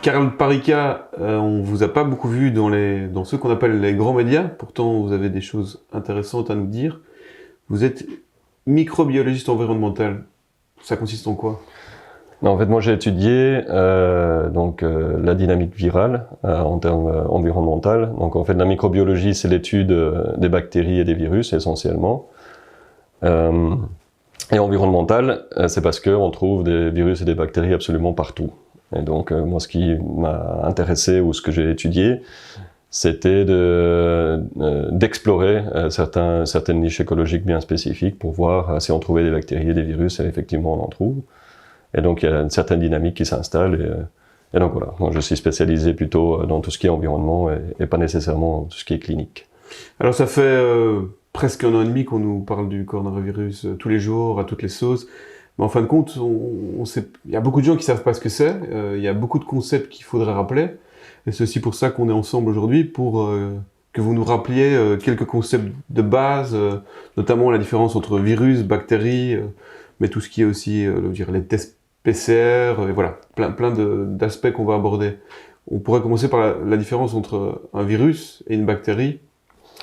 Carl Parica, on vous a pas beaucoup vu dans ceux qu'on appelle les grands médias, pourtant vous avez des choses intéressantes à nous dire. Vous êtes microbiologiste environnemental. Ça consiste en quoi? Non, en fait, moi j'ai étudié la dynamique virale en termes environnemental. Donc en fait, la microbiologie, c'est l'étude des bactéries et des virus essentiellement. Et environnemental, c'est parce qu'on trouve des virus et des bactéries absolument partout. Et donc moi, ce qui m'a intéressé ou ce que j'ai étudié, c'était d'explorer certaines niches écologiques bien spécifiques pour voir si on trouvait des bactéries et des virus, et effectivement on en trouve. Et donc il y a une certaine dynamique qui s'installe, et donc voilà, moi je suis spécialisé plutôt dans tout ce qui est environnement et pas nécessairement tout ce qui est clinique. Alors ça fait presque 1 an et demi qu'on nous parle du coronavirus tous les jours, à toutes les sauces. Mais en fin de compte, il y a beaucoup de gens qui savent pas ce que c'est, il y a beaucoup de concepts qu'il faudrait rappeler. Et c'est aussi pour ça qu'on est ensemble aujourd'hui, pour que vous nous rappeliez quelques concepts de base, notamment la différence entre virus, bactéries, mais tout ce qui est aussi les tests PCR, et voilà, plein d'aspects qu'on va aborder. On pourrait commencer par la différence entre un virus et une bactérie.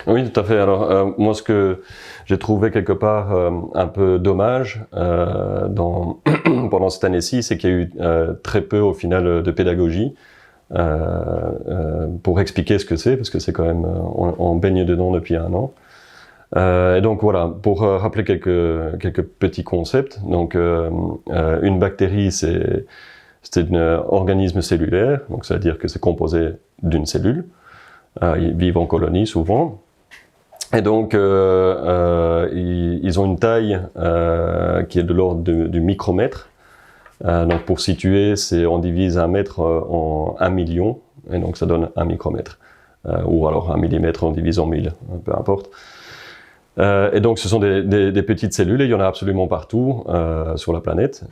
Oui, tout à fait. Alors, moi, ce que j'ai trouvé quelque part un peu dommage pendant cette année-ci, c'est qu'il y a eu très peu, au final, de pédagogie pour expliquer ce que c'est, parce que c'est quand même, on baigne dedans depuis 1 an. Et donc voilà, pour rappeler quelques petits concepts. Donc, une bactérie, c'est un organisme cellulaire, donc ça veut dire que c'est composé d'une cellule. Ils vivent en colonie souvent. Et donc, ils ont une taille qui est de l'ordre du micromètre. Donc, pour situer, on divise 1 mètre en 1 million, et donc ça donne 1 micromètre. Ou alors 1 millimètre, on divise en 1000, peu importe. Et donc, ce sont des petites cellules, et il y en a absolument partout sur la planète.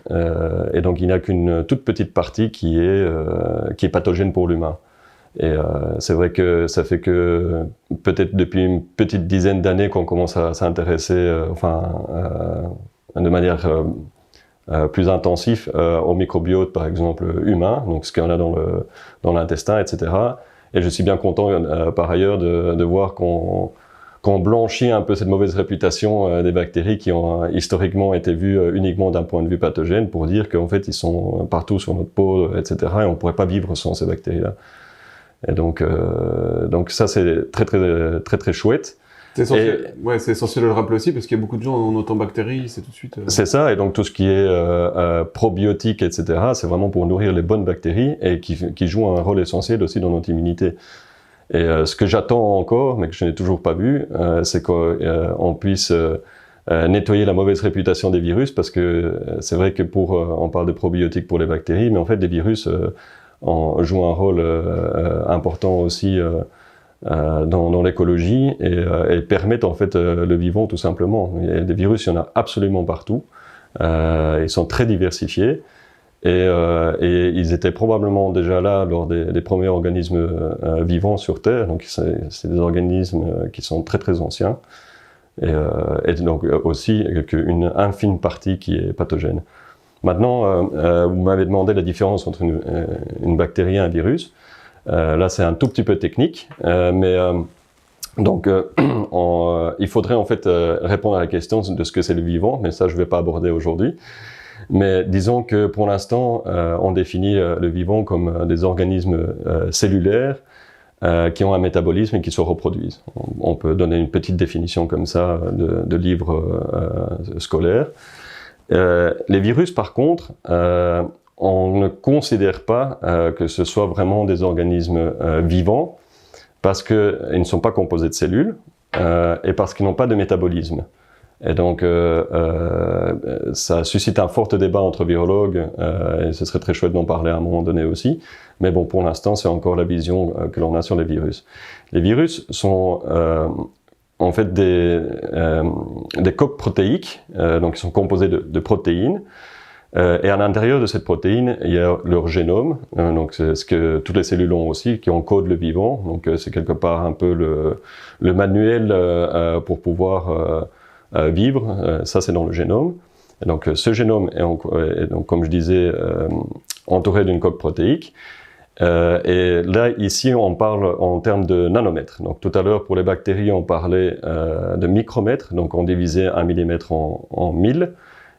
Et donc, il n'y a qu'une toute petite partie qui est pathogène pour l'humain. Et c'est vrai que ça fait que peut-être depuis une petite dizaine d'années qu'on commence à s'intéresser, de manière plus intensive au microbiote, par exemple humain, donc ce qu'on a dans l'intestin, etc. Et je suis bien content par ailleurs de voir qu'on blanchit un peu cette mauvaise réputation des bactéries qui ont historiquement été vues uniquement d'un point de vue pathogène, pour dire qu'en fait ils sont partout sur notre peau, etc. Et on ne pourrait pas vivre sans ces bactéries-là. Et donc ça c'est très chouette. C'est essentiel de le rappeler aussi, parce qu'il y a beaucoup de gens, en entend bactéries, c'est tout de suite... C'est ça, et donc tout ce qui est probiotique, etc., c'est vraiment pour nourrir les bonnes bactéries, et qui jouent un rôle essentiel aussi dans notre immunité. Et ce que j'attends encore, mais que je n'ai toujours pas vu, c'est qu'on puisse nettoyer la mauvaise réputation des virus, parce que c'est vrai que on parle de probiotiques pour les bactéries, mais en fait les virus jouent un rôle important aussi dans l'écologie, et permettent en fait le vivant tout simplement. Des virus, il y en a absolument partout, ils sont très diversifiés, et ils étaient probablement déjà là lors des premiers organismes vivants sur Terre, donc c'est des organismes qui sont très anciens, et donc aussi une infime partie qui est pathogène. Maintenant, vous m'avez demandé la différence entre une bactérie et un virus. Là, c'est un tout petit peu technique, il faudrait en fait répondre à la question de ce que c'est le vivant, mais ça, je ne vais pas aborder aujourd'hui. Mais disons que pour l'instant, on définit le vivant comme des organismes cellulaires qui ont un métabolisme et qui se reproduisent. On peut donner une petite définition comme ça de livres scolaires. Les virus, par contre, on ne considère pas que ce soit vraiment des organismes vivants, parce qu'ils ne sont pas composés de cellules, et parce qu'ils n'ont pas de métabolisme. Et donc, ça suscite un fort débat entre virologues, et ce serait très chouette d'en parler à un moment donné aussi. Mais bon, pour l'instant, c'est encore la vision que l'on a sur les virus. Les virus sont en fait des coques protéiques, donc ils sont composés de protéines, et à l'intérieur de cette protéine, il y a leur génome, donc c'est ce que toutes les cellules ont aussi, qui encode le vivant. Donc c'est quelque part un peu le manuel pour pouvoir vivre, ça c'est dans le génome. Et donc ce génome est donc, comme je disais, entouré d'une coque protéique. Et là, ici, on parle en termes de nanomètres. Donc tout à l'heure, pour les bactéries, on parlait de micromètres, donc on divisait 1 millimètre en 1000.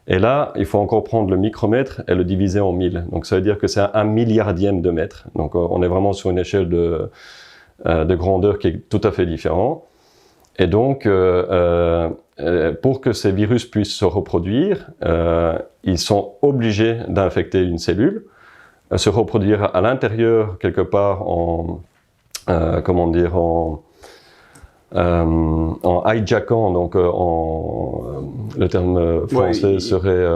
Et là, il faut encore prendre le micromètre et le diviser en 1000. Donc ça veut dire que c'est un milliardième de mètre. Donc on est vraiment sur une échelle de grandeur qui est tout à fait différente. Et donc, pour que ces virus puissent se reproduire, ils sont obligés d'infecter une cellule, se reproduire à l'intérieur quelque part en hijackant, donc le terme français serait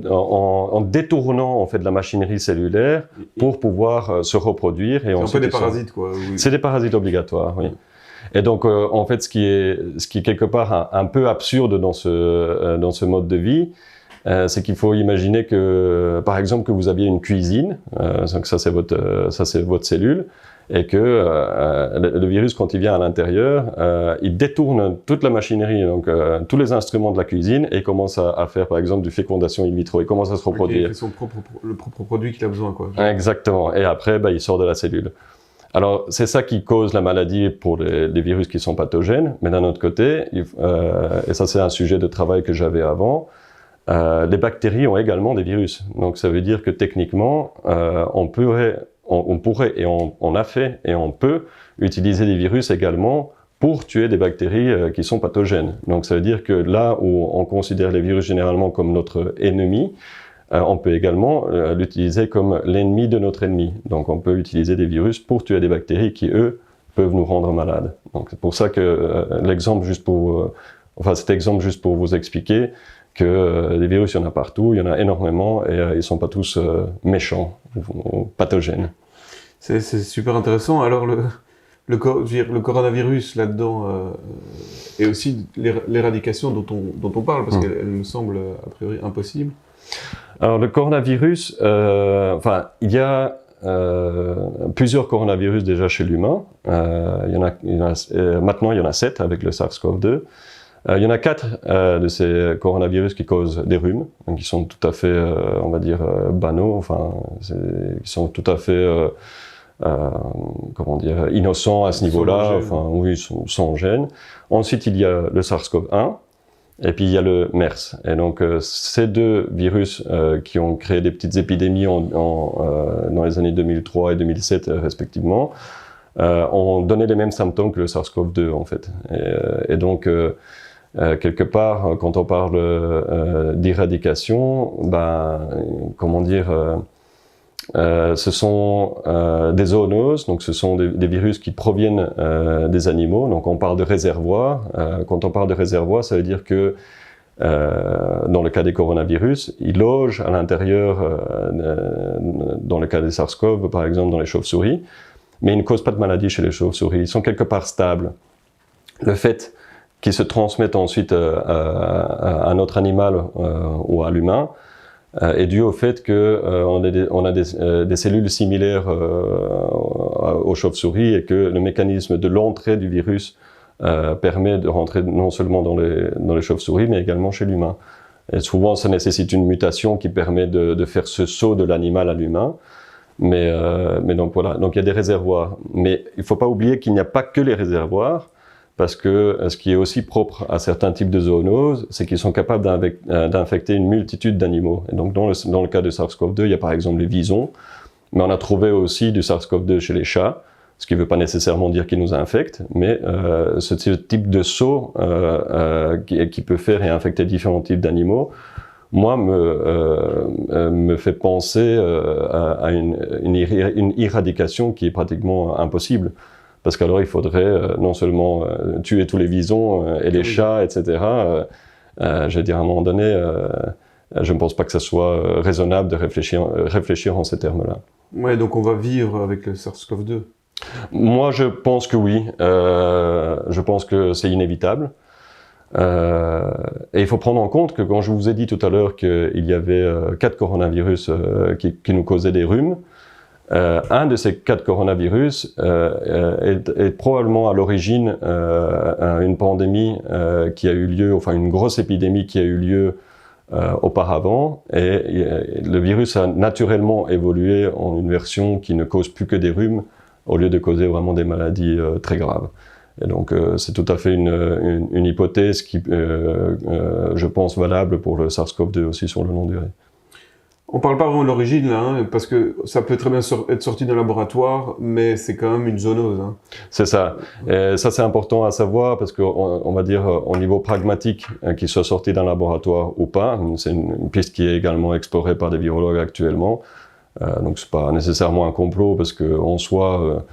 en détournant en fait de la machinerie cellulaire pour pouvoir se reproduire. Et c'est un peu des parasites, quoi. Oui. C'est des parasites obligatoires, oui. Et donc, en fait, ce qui est quelque part un peu absurde dans ce mode de vie, c'est qu'il faut imaginer que, par exemple, que vous aviez une cuisine, donc ça c'est votre cellule, et que le virus, quand il vient à l'intérieur, il détourne toute la machinerie, donc tous les instruments de la cuisine, et il commence à faire, par exemple, du fécondation in vitro. Il commence à se reproduire. Il fait le propre produit qu'il a besoin, quoi. Exactement. Et après, il sort de la cellule. Alors, c'est ça qui cause la maladie pour les virus qui sont pathogènes, mais d'un autre côté, et ça c'est un sujet de travail que j'avais avant, les bactéries ont également des virus. Donc ça veut dire que techniquement, on pourrait, et on a fait, et on peut utiliser des virus également pour tuer des bactéries qui sont pathogènes. Donc ça veut dire que là où on considère les virus généralement comme notre ennemi, on peut également l'utiliser comme l'ennemi de notre ennemi. Donc on peut utiliser des virus pour tuer des bactéries qui, eux, peuvent nous rendre malades. Donc c'est pour ça que cet exemple juste pour vous expliquer que des virus, il y en a partout, il y en a énormément, et ils ne sont pas tous méchants ou pathogènes. C'est super intéressant. Alors le coronavirus là-dedans, et aussi l'éradication dont on parle, parce qu'elle me semble a priori impossible. Alors le coronavirus, il y a plusieurs coronavirus déjà chez l'humain. Maintenant, il y en a 7 avec le SARS-CoV-2. Il y en a 4 de ces coronavirus qui causent des rhumes, donc qui sont tout à fait, on va dire, banaux, qui sont tout à fait, innocents à ce niveau-là, sans gêne. Ensuite, il y a le SARS-CoV-1. Et puis il y a le MERS. Et donc ces deux virus qui ont créé des petites épidémies dans les années 2003 et 2007 respectivement, ont donné les mêmes symptômes que le SARS-CoV-2 en fait. Et donc quelque part, quand on parle d'éradication, ce sont des zoonoses, donc ce sont des virus qui proviennent des animaux, donc on parle de réservoirs. Quand on parle de réservoirs, ça veut dire que dans le cas des coronavirus, ils logent à l'intérieur, dans le cas des SARS-CoV, par exemple dans les chauves-souris, mais ils ne causent pas de maladie chez les chauves-souris, ils sont quelque part stables. Le fait qu'ils se transmettent ensuite à un autre animal ou à l'humain, est dû au fait qu'on a des cellules similaires aux chauves-souris et que le mécanisme de l'entrée du virus permet de rentrer non seulement dans les chauves-souris, mais également chez l'humain. Et souvent, ça nécessite une mutation qui permet de faire ce saut de l'animal à l'humain. Mais donc voilà, donc il y a des réservoirs. Mais il ne faut pas oublier qu'il n'y a pas que les réservoirs, parce que ce qui est aussi propre à certains types de zoonoses, c'est qu'ils sont capables d'infecter une multitude d'animaux. Et donc dans le cas de SARS-CoV-2, il y a par exemple les visons, mais on a trouvé aussi du SARS-CoV-2 chez les chats, ce qui ne veut pas nécessairement dire qu'ils nous infectent, mais ce type de saut qui peut faire et infecter différents types d'animaux, moi, me fait penser à une éradication qui est pratiquement impossible. Parce qu'alors, il faudrait non seulement tuer tous les visons et les chats, etc. Je veux dire, à un moment donné, je ne pense pas que ça soit raisonnable de réfléchir en ces termes-là. Ouais, donc on va vivre avec le SARS-CoV-2. Moi, je pense que oui. Je pense que c'est inévitable. Et il faut prendre en compte que quand je vous ai dit tout à l'heure qu'il y avait 4 coronavirus qui nous causaient des rhumes, un de ces 4 coronavirus est probablement à l'origine une pandémie qui a eu lieu, enfin une grosse épidémie qui a eu lieu auparavant, et le virus a naturellement évolué en une version qui ne cause plus que des rhumes, au lieu de causer vraiment des maladies très graves. Et donc c'est tout à fait une hypothèse qui, je pense, valable pour le SARS-CoV-2 aussi sur le long durée. On parle pas vraiment de l'origine là, hein, parce que ça peut très bien être sorti d'un laboratoire, mais c'est quand même une zoonose. Hein. C'est ça. Et ça, c'est important à savoir parce qu'on va dire au niveau pragmatique, qu'il soit sorti d'un laboratoire ou pas, c'est une piste qui est également explorée par des virologues actuellement. Donc c'est pas nécessairement un complot parce que en soi,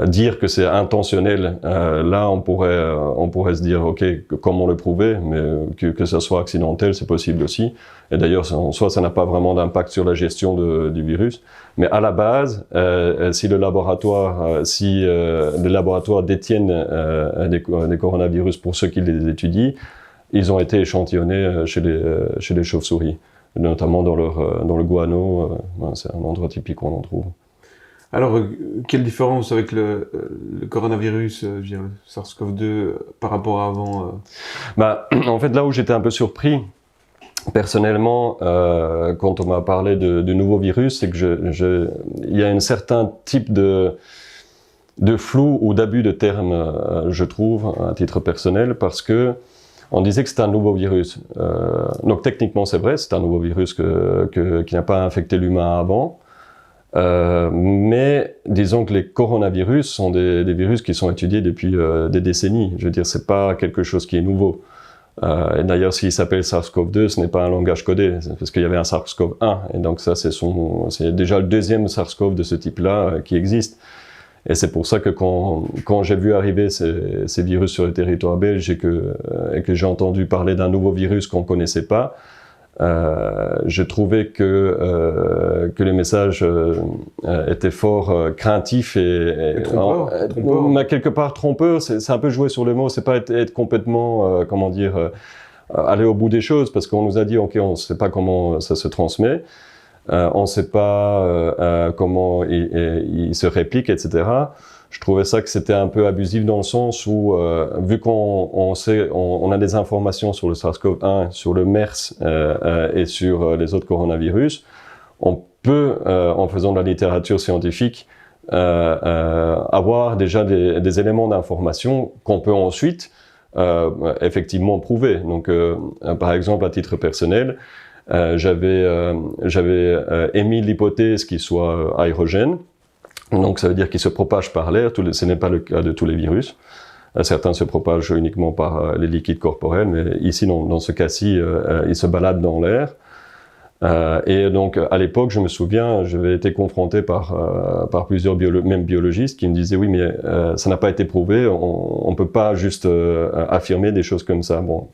dire que c'est intentionnel, là on pourrait se dire ok, comment le prouver, mais que ça soit accidentel, c'est possible aussi. Et d'ailleurs en soi ça n'a pas vraiment d'impact sur la gestion du virus. Mais à la base, si les laboratoires détiennent des coronavirus pour ceux qui les étudient, ils ont été échantillonnés chez les chauves-souris, notamment dans le guano. C'est un endroit typique où on en trouve. Alors, quelle différence avec le coronavirus, je veux dire, le SARS-CoV-2, par rapport à avant En fait, là où j'étais un peu surpris, personnellement, quand on m'a parlé de nouveaux virus, c'est que il y a un certain type de flou ou d'abus de termes, je trouve, à titre personnel, parce que on disait que c'était un nouveau virus. Donc techniquement, c'est vrai, c'est un nouveau virus qui n'a pas infecté l'humain avant. Mais disons que les coronavirus sont des virus qui sont étudiés depuis des décennies. Je veux dire, c'est pas quelque chose qui est nouveau. Et d'ailleurs, s'il s'appelle SARS-CoV-2, ce n'est pas un langage codé, parce qu'il y avait un SARS-CoV-1. Et donc ça, c'est déjà le deuxième SARS-CoV de ce type-là qui existe. Et c'est pour ça que quand j'ai vu arriver ces virus sur le territoire belge et que j'ai entendu parler d'un nouveau virus qu'on ne connaissait pas, je trouvais que les messages étaient fort craintifs et trompeurs. Quelque part trompeurs. C'est un peu jouer sur le mot, c'est pas être complètement, aller au bout des choses, parce qu'on nous a dit, ok, on ne sait pas comment ça se transmet, on ne sait pas comment il se réplique, etc. Je trouvais ça que c'était un peu abusif dans le sens où, vu on a des informations sur le SARS-CoV-1, sur le MERS et sur les autres coronavirus, on peut, en faisant de la littérature scientifique, avoir déjà des éléments d'information qu'on peut ensuite effectivement prouver. Donc, par exemple, à titre personnel, j'avais émis l'hypothèse qu'il soit aérogène. Donc ça veut dire qu'il se propage par l'air, ce n'est pas le cas de tous les virus. Certains se propagent uniquement par les liquides corporels, mais ici, dans ce cas-ci, ils se baladent dans l'air. Et donc à l'époque, je me souviens, j'avais été confronté par plusieurs même biologistes qui me disaient oui, mais ça n'a pas été prouvé, on ne peut pas juste affirmer des choses comme ça. Bon,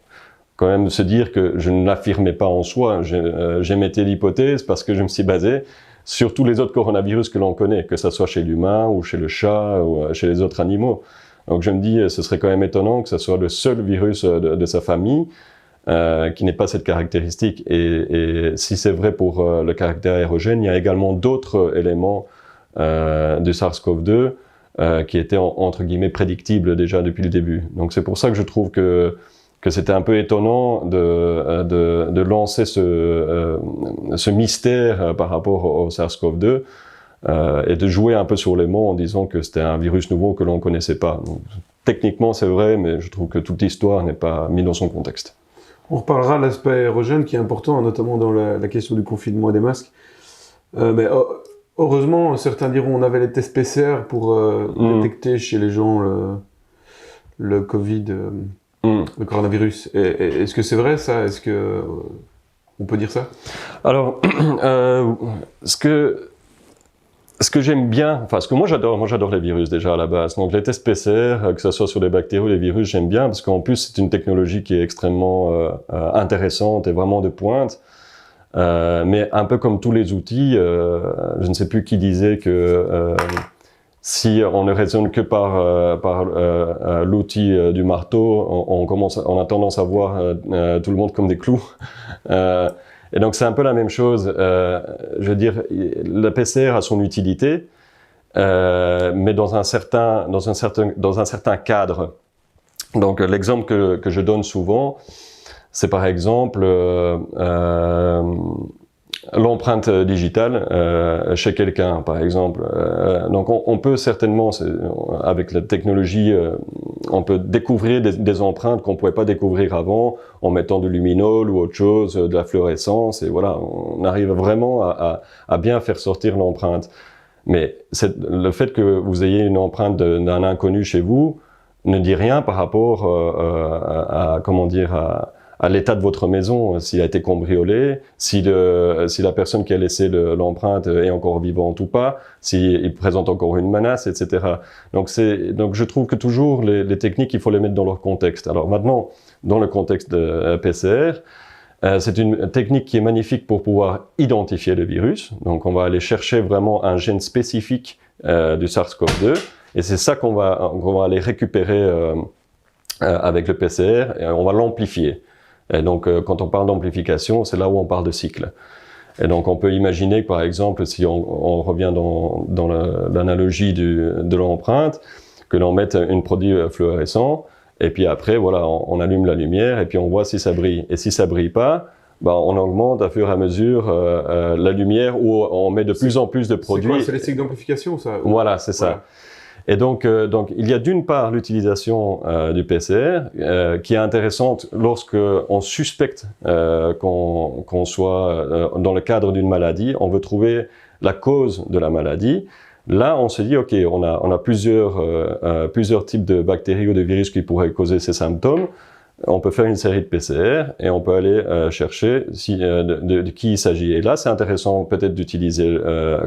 quand même se dire que je ne l'affirmais pas en soi, j'émettais l'hypothèse parce que je me suis basé sur tous les autres coronavirus que l'on connaît, que ce soit chez l'humain ou chez le chat ou chez les autres animaux. Donc je me dis, ce serait quand même étonnant que ce soit le seul virus de sa famille qui n'ait pas cette caractéristique. Et si c'est vrai pour le caractère aérogène, il y a également d'autres éléments du SARS-CoV-2 qui étaient entre guillemets prédictibles déjà depuis le début. Donc c'est pour ça que je trouve que c'était un peu étonnant de lancer ce mystère par rapport au SARS-CoV-2 et de jouer un peu sur les mots en disant que c'était un virus nouveau que l'on ne connaissait pas. Donc, techniquement, c'est vrai, mais je trouve que toute l'histoire n'est pas mise dans son contexte. On reparlera de l'aspect aérogène qui est important, notamment dans la question du confinement et des masques. Mais heureusement, certains diront on avait les tests PCR pour détecter chez les gens le Covid. Le coronavirus. Est-ce que c'est vrai ça? Est-ce que on peut dire ça? Alors, ce que j'aime bien, enfin ce que moi j'adore les virus déjà à la base. Donc les tests PCR, que ce soit sur les bactéries ou les virus, j'aime bien parce qu'en plus c'est une technologie qui est extrêmement intéressante et vraiment de pointe. Mais un peu comme tous les outils, je ne sais plus qui disait que si on ne raisonne que par l'outil du marteau, on a tendance à voir tout le monde comme des clous. Et donc c'est un peu la même chose. Je veux dire, la PCR a son utilité, mais dans un certain cadre. Donc l'exemple que je donne souvent, c'est par exemple l'empreinte digitale chez quelqu'un, par exemple. Donc on peut certainement, avec la technologie, on peut découvrir des empreintes qu'on ne pouvait pas découvrir avant en mettant du luminol ou autre chose, de la fluorescence, et voilà, on arrive vraiment à bien faire sortir l'empreinte. Mais le fait que vous ayez une empreinte d'un inconnu chez vous ne dit rien par rapport comment dire, à l'état de votre maison, s'il a été cambriolé, si la personne qui a laissé l'empreinte est encore vivante ou pas, s'il présente encore une menace, etc. Donc je trouve que toujours les techniques, il faut les mettre dans leur contexte. Alors maintenant, dans le contexte de PCR, c'est une technique qui est magnifique pour pouvoir identifier le virus. Donc on va aller chercher vraiment un gène spécifique du SARS-CoV-2, et c'est ça qu'on va aller récupérer avec le PCR, et on va l'amplifier. Et donc, quand on parle d'amplification, c'est là où on parle de cycle. Et donc, on peut imaginer que, par exemple, si on revient dans l'analogie de l'empreinte, que l'on mette un produit fluorescent, et puis après, voilà, on allume la lumière, et puis on voit si ça brille. Et si ça brille pas, ben, on augmente à fur et à mesure la lumière, où on met de plus en plus de produits. C'est quoi? C'est les cycles d'amplification, ça? Voilà, c'est ça. Voilà. Et donc, il y a d'une part l'utilisation du PCR qui est intéressante lorsque on suspecte qu'on soit dans le cadre d'une maladie, on veut trouver la cause de la maladie. Là, on se dit, ok, on a plusieurs types de bactéries ou de virus qui pourraient causer ces symptômes. On peut faire une série de PCR et on peut aller chercher de qui il s'agit. Et là, c'est intéressant peut-être d'utiliser,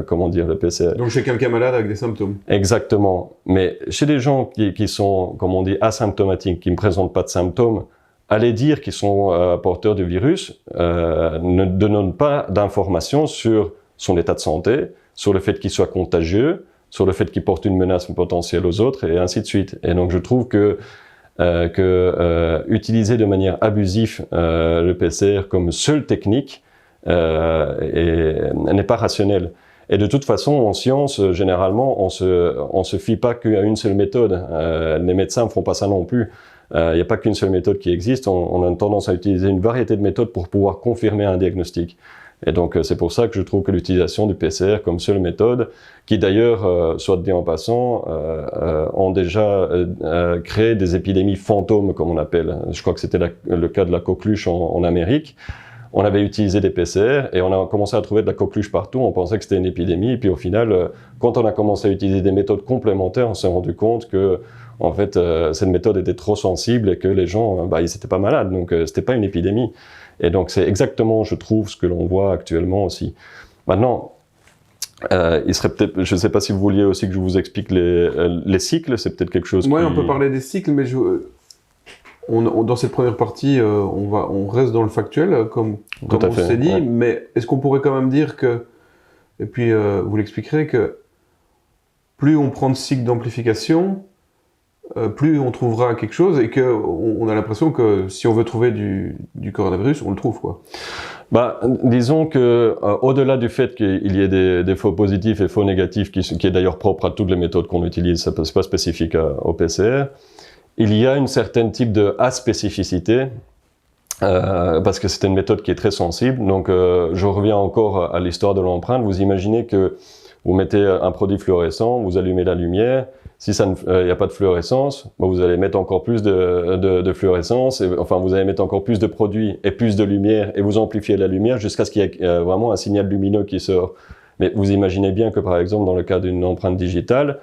comment dire, le PCR. Donc chez quelqu'un malade avec des symptômes. Exactement. Mais chez des gens qui sont, comme on dit, asymptomatiques, qui ne présentent pas de symptômes, aller dire qu'ils sont porteurs du virus ne donne pas d'informations sur son état de santé, sur le fait qu'il soit contagieux, sur le fait qu'il porte une menace potentielle aux autres, et ainsi de suite. Et donc je trouve que utiliser de manière abusive le PCR comme seule technique n'est pas rationnel. Et de toute façon, en science, généralement, on se fie pas qu'à une seule méthode. Les médecins ne font pas ça non plus. Il n'y a pas qu'une seule méthode qui existe. On a tendance à utiliser une variété de méthodes pour pouvoir confirmer un diagnostic. Et donc, c'est pour ça que je trouve que l'utilisation du PCR comme seule méthode, qui d'ailleurs, soit dit en passant, ont déjà créé des épidémies fantômes, comme on appelle. Je crois que c'était le cas de la coqueluche en Amérique. On avait utilisé des PCR et on a commencé à trouver de la coqueluche partout. On pensait que c'était une épidémie. Et puis au final, quand on a commencé à utiliser des méthodes complémentaires, on s'est rendu compte que, en fait, cette méthode était trop sensible et que les gens, ils n'étaient pas malades. Donc, c'était pas une épidémie. Et donc, c'est exactement, je trouve, ce que l'on voit actuellement aussi. Maintenant, il serait peut-être, je ne sais pas si vous vouliez aussi que je vous explique les cycles, c'est peut-être quelque chose. Oui, on peut parler des cycles, mais dans cette première partie, on reste dans le factuel, comme on s'est dit, mais est-ce qu'on pourrait quand même dire que, et puis vous l'expliquerez, que plus on prend de cycles d'amplification, plus on trouvera quelque chose, et qu'on a l'impression que si on veut trouver du coronavirus, on le trouve, quoi. Disons que au-delà du fait qu'il y ait des faux positifs et faux négatifs, qui est d'ailleurs propre à toutes les méthodes qu'on utilise, c'est pas spécifique au PCR, il y a une certaine type de aspécificité, parce que c'est une méthode qui est très sensible. Donc je reviens encore à l'histoire de l'empreinte. Vous imaginez que vous mettez un produit fluorescent, vous allumez la lumière. Si il n'y a pas de fluorescence, vous allez mettre encore plus de fluorescence, vous allez mettre encore plus de produits et plus de lumière, et vous amplifiez la lumière jusqu'à ce qu'il y ait vraiment un signal lumineux qui sort. Mais vous imaginez bien que, par exemple, dans le cas d'une empreinte digitale,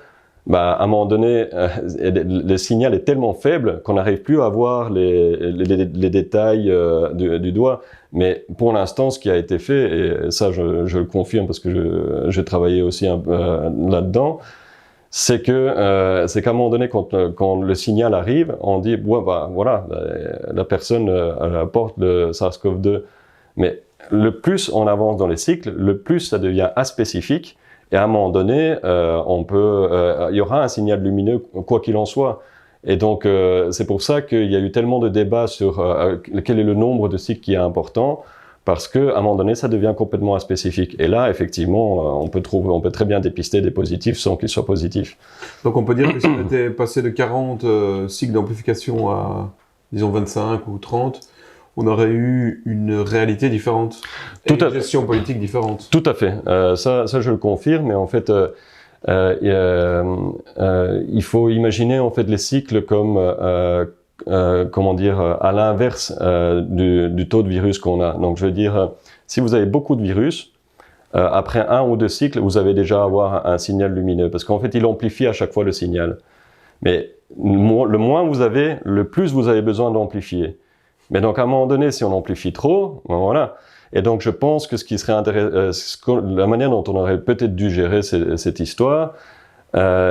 à un moment donné, le signal est tellement faible qu'on n'arrive plus à voir les détails du doigt. Mais pour l'instant, ce qui a été fait, et ça je le confirme parce que j'ai travaillé aussi un peu là-dedans, c'est qu'à un moment donné, quand le signal arrive, on dit voilà, la personne porte le SARS-CoV-2. Mais le plus on avance dans les cycles, le plus ça devient aspécifique. Et à un moment donné, il y aura un signal lumineux, quoi qu'il en soit. Et donc, c'est pour ça qu'il y a eu tellement de débats sur quel est le nombre de cycles qui est important, parce qu'à un moment donné, ça devient complètement aspécifique. Et là, effectivement, on peut très bien dépister des positifs sans qu'ils soient positifs. Donc, on peut dire que si on était passé de 40 cycles d'amplification à, disons, 25 ou 30, on aurait eu une réalité différente, et une gestion politique différente. Tout à fait. Ça, je le confirme. Mais en fait, il faut imaginer en fait les cycles comme comment dire, à l'inverse du taux de virus qu'on a. Donc, je veux dire, si vous avez beaucoup de virus, après 1 ou 2 cycles, vous allez déjà avoir un signal lumineux, parce qu'en fait, il amplifie à chaque fois le signal. Mais le moins vous avez, le plus vous avez besoin d'amplifier. Mais donc, à un moment donné, si on amplifie trop, ben voilà. Et donc, je pense que ce qui serait intéressant, la manière dont on aurait peut-être dû gérer cette histoire,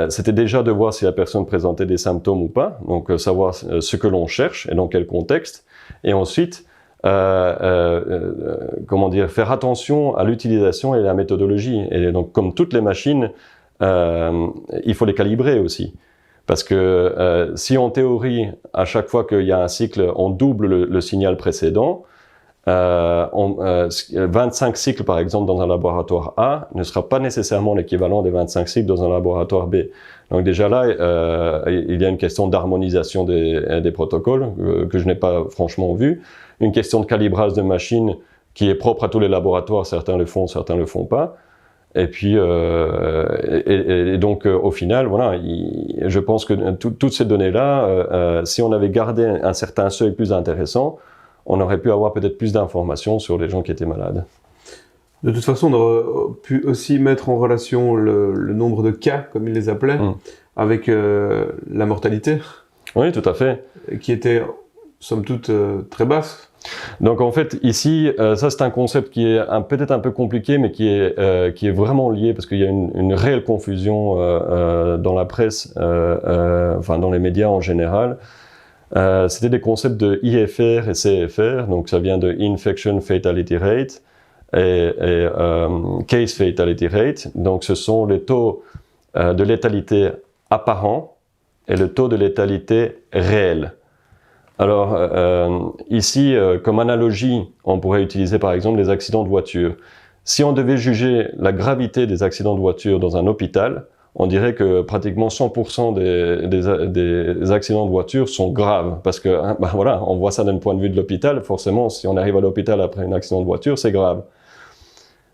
c'était déjà de voir si la personne présentait des symptômes ou pas, donc savoir ce que l'on cherche et dans quel contexte, et ensuite, comment dire, faire attention à l'utilisation et à la méthodologie. Et donc, comme toutes les machines, il faut les calibrer aussi. Parce que si en théorie, à chaque fois qu'il y a un cycle, on double le signal précédent, 25 cycles par exemple dans un laboratoire A ne sera pas nécessairement l'équivalent des 25 cycles dans un laboratoire B. Donc déjà là, il y a une question d'harmonisation des protocoles que je n'ai pas franchement vu, une question de calibrage de machines qui est propre à tous les laboratoires, certains le font pas. Et puis, donc, au final, voilà, je pense que toutes ces données-là, si on avait gardé un certain seuil plus intéressant, on aurait pu avoir peut-être plus d'informations sur les gens qui étaient malades. De toute façon, on aurait pu aussi mettre en relation le nombre de cas, comme ils les appelaient, avec la mortalité. Oui, tout à fait. Qui était, somme toute, très basse. Donc en fait, ici, ça c'est un concept qui est peut-être un peu compliqué, mais qui est vraiment lié, parce qu'il y a une réelle confusion dans la presse, enfin dans les médias en général. C'était des concepts de IFR et CFR, donc ça vient de Infection Fatality Rate et Case Fatality Rate. Donc ce sont les taux de létalité apparents et le taux de létalité réel. Alors ici, comme analogie, on pourrait utiliser par exemple les accidents de voiture. Si on devait juger la gravité des accidents de voiture dans un hôpital, on dirait que pratiquement 100% des accidents de voiture sont graves, parce que ben voilà, on voit ça d'un point de vue de l'hôpital. Forcément, si on arrive à l'hôpital après un accident de voiture, c'est grave.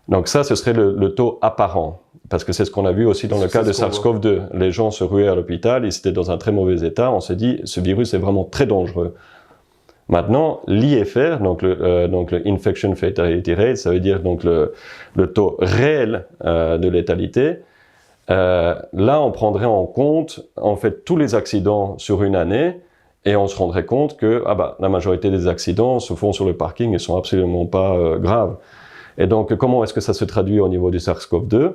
Donc ça, ce serait le taux apparent, parce que c'est ce qu'on a vu aussi dans le cas de SARS-CoV-2. Les gens se ruaient à l'hôpital, ils étaient dans un très mauvais état, on s'est dit, ce virus est vraiment très dangereux. Maintenant, l'IFR, donc le Infection Fatality Rate, ça veut dire donc le taux réel de létalité. Là, on prendrait en compte en fait tous les accidents sur une année, et on se rendrait compte que la majorité des accidents se font sur le parking et sont absolument pas graves. Et donc, comment est-ce que ça se traduit au niveau du SARS-CoV-2 ?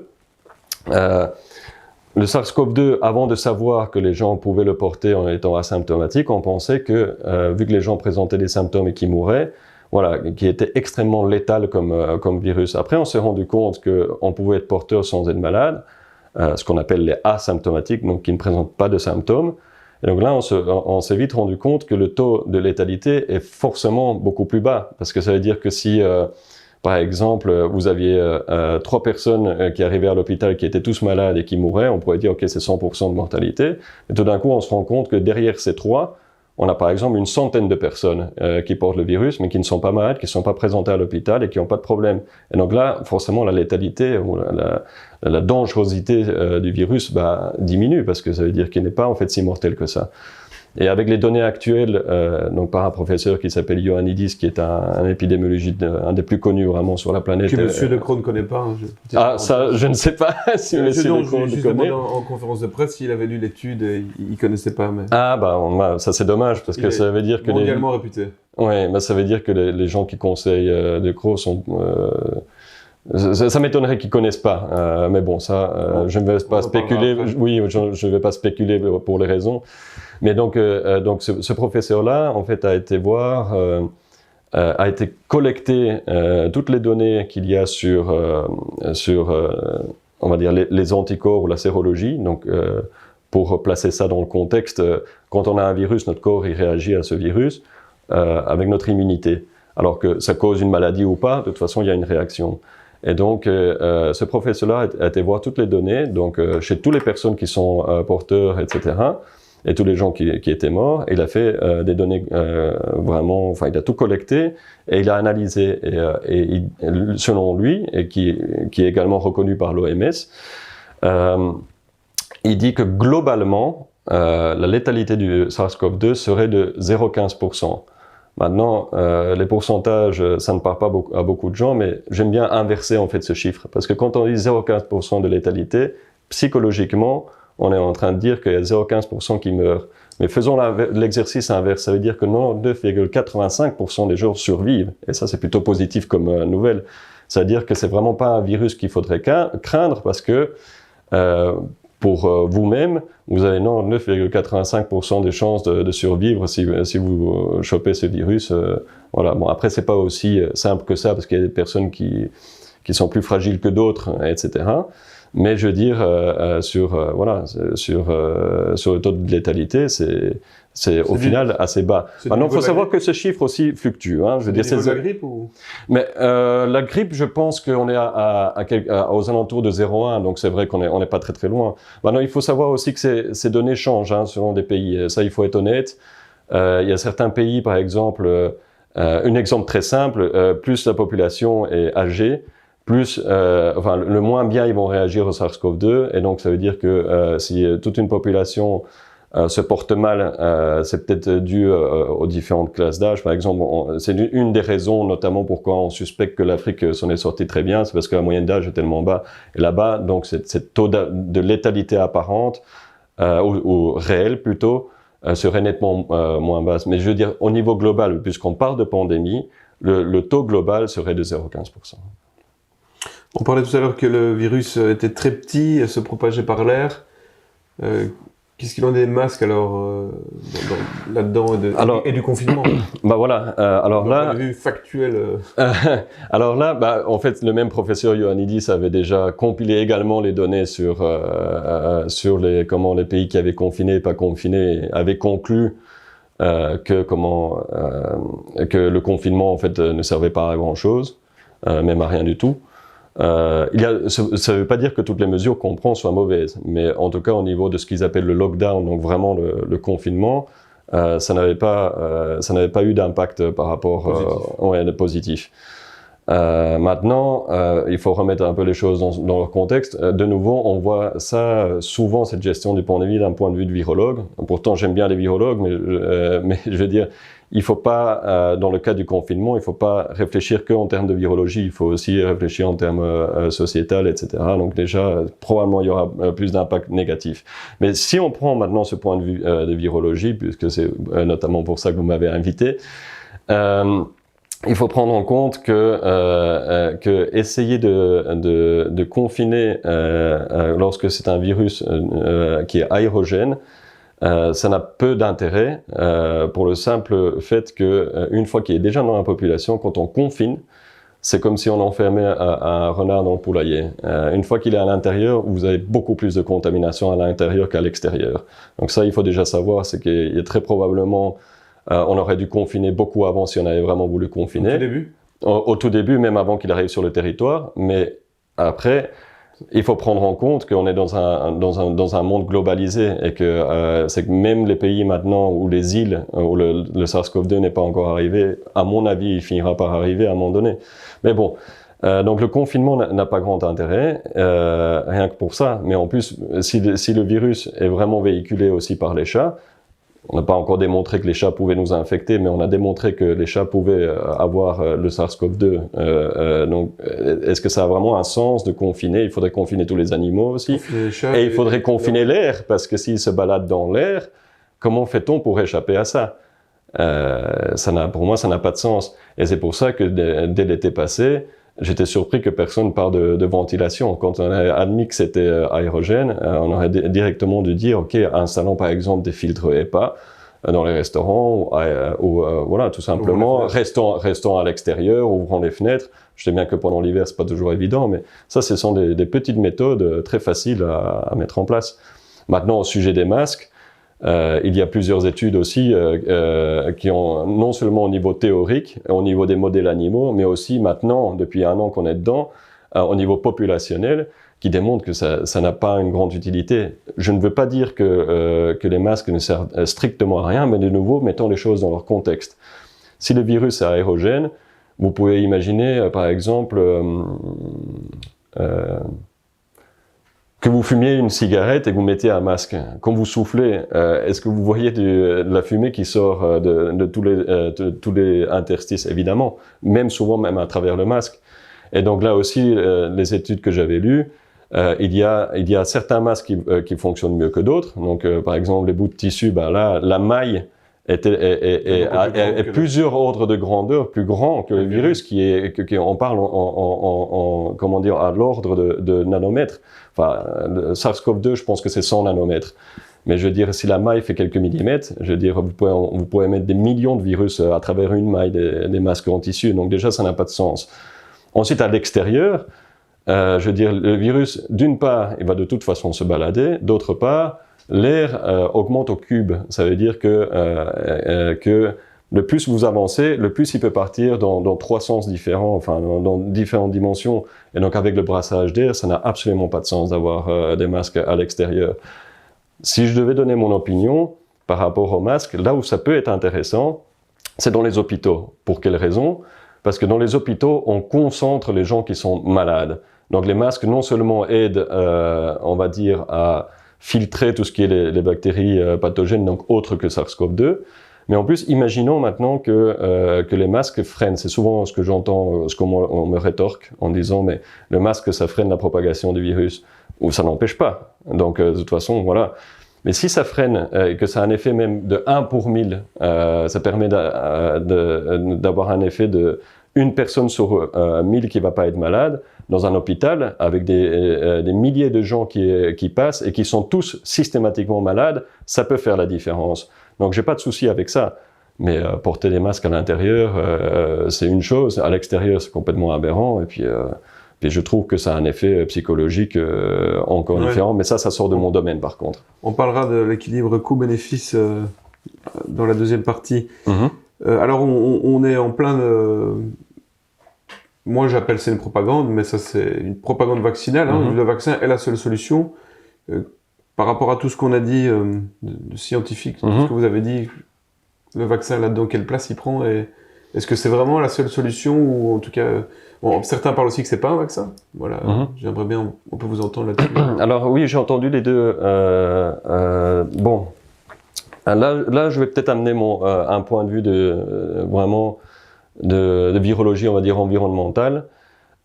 Le SARS-CoV-2, avant de savoir que les gens pouvaient le porter en étant asymptomatiques, on pensait que, vu que les gens présentaient des symptômes et qui mouraient, voilà, qui était extrêmement létal comme virus. Après, on s'est rendu compte qu'on pouvait être porteur sans être malade, ce qu'on appelle les asymptomatiques, donc qui ne présentent pas de symptômes. Et donc là, on s'est vite rendu compte que le taux de létalité est forcément beaucoup plus bas, parce que ça veut dire que si, par exemple, vous aviez 3 personnes qui arrivaient à l'hôpital qui étaient tous malades et qui mouraient, on pourrait dire, ok, c'est 100% de mortalité. Et tout d'un coup, on se rend compte que derrière ces 3, on a par exemple une centaine de personnes qui portent le virus, mais qui ne sont pas malades, qui ne sont pas présentées à l'hôpital et qui n'ont pas de problème. Et donc là, forcément, la létalité ou la dangerosité du virus diminue, parce que ça veut dire qu'il n'est pas en fait si mortel que ça. Et avec les données actuelles, donc par un professeur qui s'appelle Ioannidis, qui est un épidémiologiste, un des plus connus vraiment sur la planète. Que M. Decroix ne connaît pas. Ça, je ne sais pas si M. Decroix le connaît. En conférence de presse, il avait lu l'étude et il ne connaissait pas. Mais... ça c'est dommage, parce que ça veut dire que... Mondialement réputé. Oui, ça veut dire que les gens qui conseillent Decroix sont... Ça m'étonnerait qu'ils connaissent pas, mais bon, ça, je ne vais pas spéculer. Oui, je ne vais pas spéculer pour les raisons. Mais donc ce professeur-là, en fait, a été collecter toutes les données qu'il y a sur on va dire les anticorps ou la sérologie. Donc, pour placer ça dans le contexte, quand on a un virus, notre corps il réagit à ce virus avec notre immunité. Alors que ça cause une maladie ou pas, de toute façon, il y a une réaction. Et donc, ce professeur-là a été voir toutes les données, donc chez toutes les personnes qui sont porteurs, etc. et tous les gens qui étaient morts. Il a fait des données vraiment, enfin, il a tout collecté et il a analysé. Selon lui, et qui est également reconnu par l'OMS, il dit que globalement, la létalité du SARS-CoV-2 serait de 0,15%. Maintenant, les pourcentages, ça ne parle pas à beaucoup de gens, mais j'aime bien inverser en fait ce chiffre. Parce que quand on dit 0,15% de létalité, psychologiquement, on est en train de dire qu'il y a 0,15% qui meurent. Mais faisons l'exercice inverse, ça veut dire que 99,85% des gens survivent. Et ça, c'est plutôt positif comme nouvelle. Ça veut dire que c'est vraiment pas un virus qu'il faudrait craindre parce que pour vous-même, vous avez 9,85% des chances de survivre si vous chopez ce virus. Voilà. Bon, après, c'est pas aussi simple que ça, parce qu'il y a des personnes qui sont plus fragiles que d'autres, etc. Mais je veux dire, sur le taux de létalité, c'est au final assez bas. Maintenant, il faut savoir que ce chiffre aussi fluctue. Hein. Je veux dire, c'est la grippe ou... Mais la grippe, je pense qu'on est aux alentours de 0,1, donc c'est vrai qu'on n'est pas très très loin. Maintenant, il faut savoir aussi que ces données changent hein, selon des pays. Ça, il faut être honnête. Il y a certains pays, par exemple, un exemple très simple, plus la population est âgée, plus, le moins bien ils vont réagir au SARS-CoV-2, et donc ça veut dire que si toute une population se porte mal, c'est peut-être dû aux différentes classes d'âge. Par exemple, c'est une des raisons notamment pourquoi on suspecte que l'Afrique s'en est sortie très bien, c'est parce que la moyenne d'âge est tellement bas. Et là-bas, donc, cette taux de létalité apparente, ou réel plutôt, serait nettement moins basse. Mais je veux dire, au niveau global, puisqu'on parle de pandémie, le taux global serait de 0,15%. On parlait tout à l'heure que le virus était très petit, se propageait par l'air. Qu'est-ce qu'il en est des masques alors là-dedans et du confinement? Bah voilà. Alors là, point de vue factuel. Alors là, bah en fait, le même professeur Ioannidis avait déjà compilé également les données sur les pays qui avaient confiné et pas confiné, avait conclu que le confinement en fait ne servait pas à grand chose, même à rien du tout. Ça ne veut pas dire que toutes les mesures qu'on prend soient mauvaises, mais en tout cas au niveau de ce qu'ils appellent le lockdown, donc vraiment le confinement, ça n'avait pas eu d'impact par rapport positif. Maintenant, il faut remettre un peu les choses dans leur contexte. De nouveau, on voit ça souvent, cette gestion du pandémie d'un point de vue de virologue. Pourtant, j'aime bien les virologues, mais je veux dire, il faut pas, dans le cas du confinement, il faut pas réfléchir que en termes de virologie, il faut aussi réfléchir en termes sociétal, etc. Donc déjà, probablement, il y aura plus d'impact négatif. Mais si on prend maintenant ce point de vue de virologie, puisque c'est notamment pour ça que vous m'avez invité, il faut prendre en compte que essayer de confiner lorsque c'est un virus qui est aérogène, ça n'a peu d'intérêt pour le simple fait que une fois qu'il est déjà dans la population, quand on confine, c'est comme si on enfermait un renard dans le poulailler. Une fois qu'il est à l'intérieur, vous avez beaucoup plus de contamination à l'intérieur qu'à l'extérieur. Donc ça, il faut déjà savoir, c'est qu'il y a très probablement on aurait dû confiner beaucoup avant si on avait vraiment voulu confiner. Au tout début? Au tout début, même avant qu'il arrive sur le territoire. Mais après, il faut prendre en compte qu'on est dans un monde globalisé et que c'est que même les pays maintenant où les îles, où le SARS-CoV-2 n'est pas encore arrivé, à mon avis, il finira par arriver à un moment donné. Mais bon, donc le confinement n'a pas grand intérêt, rien que pour ça. Mais en plus, si le virus est vraiment véhiculé aussi par les chats, on n'a pas encore démontré que les chats pouvaient nous infecter, mais on a démontré que les chats pouvaient avoir le SARS-CoV-2. Donc, est-ce que ça a vraiment un sens de confiner? Il faudrait confiner tous les animaux aussi. Et il faudrait confiner l'air, parce que s'ils se baladent dans l'air, comment fait-on pour échapper à ça? Pour moi, ça n'a pas de sens. Et c'est pour ça que dès l'été passé, j'étais surpris que personne parle de ventilation. Quand on a admis que c'était aérogène, on aurait directement dû dire, OK, installons par exemple des filtres HEPA dans les restaurants, ou voilà, tout simplement, restons à l'extérieur, ouvrons les fenêtres. Je sais bien que pendant l'hiver, c'est pas toujours évident, mais ça, ce sont des petites méthodes très faciles à mettre en place. Maintenant, au sujet des masques, il y a plusieurs études aussi qui ont, non seulement au niveau théorique, au niveau des modèles animaux, mais aussi maintenant, depuis 1 an qu'on est dedans, au niveau populationnel qui démontrent que ça n'a pas une grande utilité. Je ne veux pas dire que les masques ne servent strictement à rien, mais de nouveau, mettons les choses dans leur contexte. Si le virus est aérogène, vous pouvez imaginer, par exemple, que vous fumiez une cigarette et que vous mettez un masque. Quand vous soufflez, est-ce que vous voyez de la fumée qui sort de tous les interstices? Évidemment, même souvent même à travers le masque. Et donc là aussi, les études que j'avais lues, il y a certains masques qui fonctionnent mieux que d'autres. Donc par exemple, les bouts de tissu, ben là, la maille est plusieurs ordres de grandeur plus grand que le virus, on parle comment dire, à l'ordre de nanomètres. Enfin, le SARS-CoV-2, je pense que c'est 100 nanomètres. Mais je veux dire, si la maille fait quelques millimètres, je veux dire, vous pouvez mettre des millions de virus à travers une maille des masques en tissu. Donc déjà, ça n'a pas de sens. Ensuite, à l'extérieur, je veux dire, le virus, d'une part, il va de toute façon se balader. D'autre part, l'air augmente au cube. Ça veut dire que le plus vous avancez, le plus il peut partir dans trois sens différents, enfin dans différentes dimensions. Et donc avec le brassage d'air, ça n'a absolument pas de sens d'avoir des masques à l'extérieur. Si je devais donner mon opinion par rapport aux masques, là où ça peut être intéressant, c'est dans les hôpitaux. Pour quelle raison? Parce que dans les hôpitaux, on concentre les gens qui sont malades. Donc les masques non seulement aident, on va dire, à filtrer tout ce qui est les bactéries pathogènes, donc autres que SARS-CoV-2, mais en plus, imaginons maintenant que les masques freinent. C'est souvent ce que j'entends, ce qu'on me rétorque en disant, mais le masque, ça freine la propagation du virus. Ou ça n'empêche pas. Donc, de toute façon, voilà. Mais si ça freine et que ça a un effet même de 1 pour 1000, ça permet d'avoir un effet de une personne sur 1000 qui ne va pas être malade, dans un hôpital, avec des milliers de gens qui passent et qui sont tous systématiquement malades, ça peut faire la différence. Donc, j'ai pas de souci avec ça. Mais porter des masques à l'intérieur, c'est une chose. À l'extérieur, c'est complètement aberrant. Et puis je trouve que ça a un effet psychologique encore différent. Mais ça sort de mon domaine, par contre. On parlera de l'équilibre coût-bénéfice dans la deuxième partie. Alors, on est en plein de... Moi, j'appelle ça une propagande, mais ça, c'est une propagande vaccinale. Le vaccin est la seule solution. Par rapport à tout ce qu'on a dit de scientifique, tout ce que vous avez dit, le vaccin, là-dedans, quelle place il prend? Et est-ce que c'est vraiment la seule solution? Ou en tout cas, bon, certains parlent aussi que c'est pas un vaccin. Voilà, j'aimerais bien, on peut vous entendre là-dessus. Alors oui, j'ai entendu les deux. Bon, là, je vais peut-être amener un point de vue vraiment de virologie, on va dire environnementale.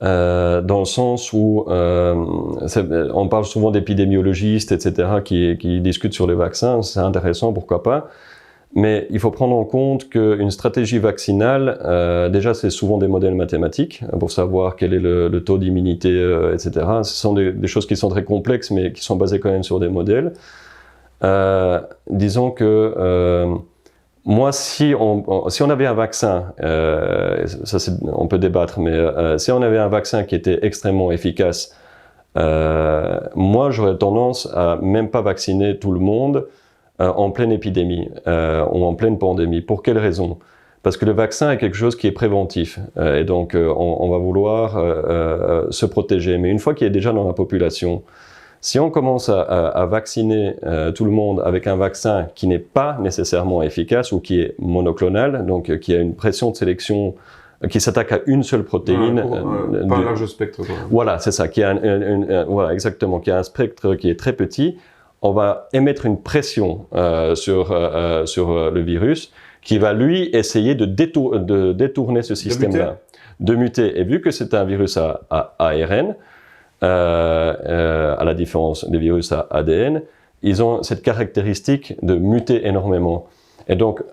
Dans le sens où on parle souvent d'épidémiologistes, etc., qui discutent sur les vaccins, c'est intéressant, pourquoi pas, mais il faut prendre en compte qu'une stratégie vaccinale, déjà c'est souvent des modèles mathématiques, pour savoir quel est le taux d'immunité, etc. Ce sont des choses qui sont très complexes, mais qui sont basées quand même sur des modèles. Disons que... moi, si on avait un vaccin, on peut débattre, mais si on avait un vaccin qui était extrêmement efficace, moi j'aurais tendance à même pas vacciner tout le monde en pleine épidémie ou en pleine pandémie. Pour quelle raison? Parce que le vaccin est quelque chose qui est préventif et donc on va vouloir se protéger. Mais une fois qu'il est déjà dans la population, si on commence à vacciner tout le monde avec un vaccin qui n'est pas nécessairement efficace ou qui est monoclonal, donc qui a une pression de sélection qui s'attaque à une seule protéine, pas un large spectre. Quoi. Voilà, c'est ça, voilà, exactement, qui a un spectre qui est très petit, on va émettre une pression sur le virus qui va lui essayer de détourner ce système-là, de muter. Et vu que c'est un virus à ARN, à la différence des virus à ADN, ils ont cette caractéristique de muter énormément. Et donc,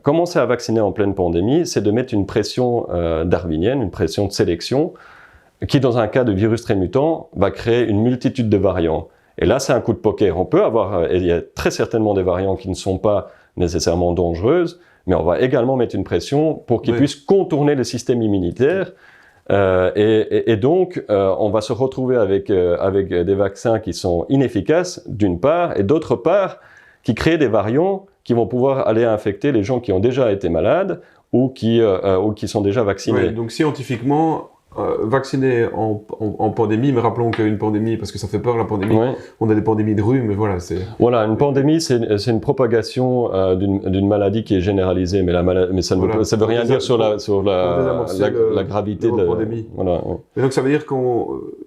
commencer à vacciner en pleine pandémie, c'est de mettre une pression darwinienne, une pression de sélection, qui dans un cas de virus très mutant, va créer une multitude de variants. Et là, c'est un coup de poker. On peut avoir, il y a très certainement des variants qui ne sont pas nécessairement dangereuses, mais on va également mettre une pression pour qu'ils puissent contourner le système immunitaire. Et donc, on va se retrouver avec des vaccins qui sont inefficaces, d'une part, et d'autre part, qui créent des variants qui vont pouvoir aller infecter les gens qui ont déjà été malades ou qui sont déjà vaccinés. Ouais, donc scientifiquement, vaccinés en pandémie, mais rappelons qu'une pandémie, parce que ça fait peur la pandémie, Ouais. on a des pandémies de rue, mais voilà, c'est... Voilà, une pandémie, c'est une propagation d'une maladie qui est généralisée, mais ça ne Voilà. veut, ça veut rien dire sur la désamorcer la gravité la de la pandémie. Voilà, ouais. Et donc ça veut dire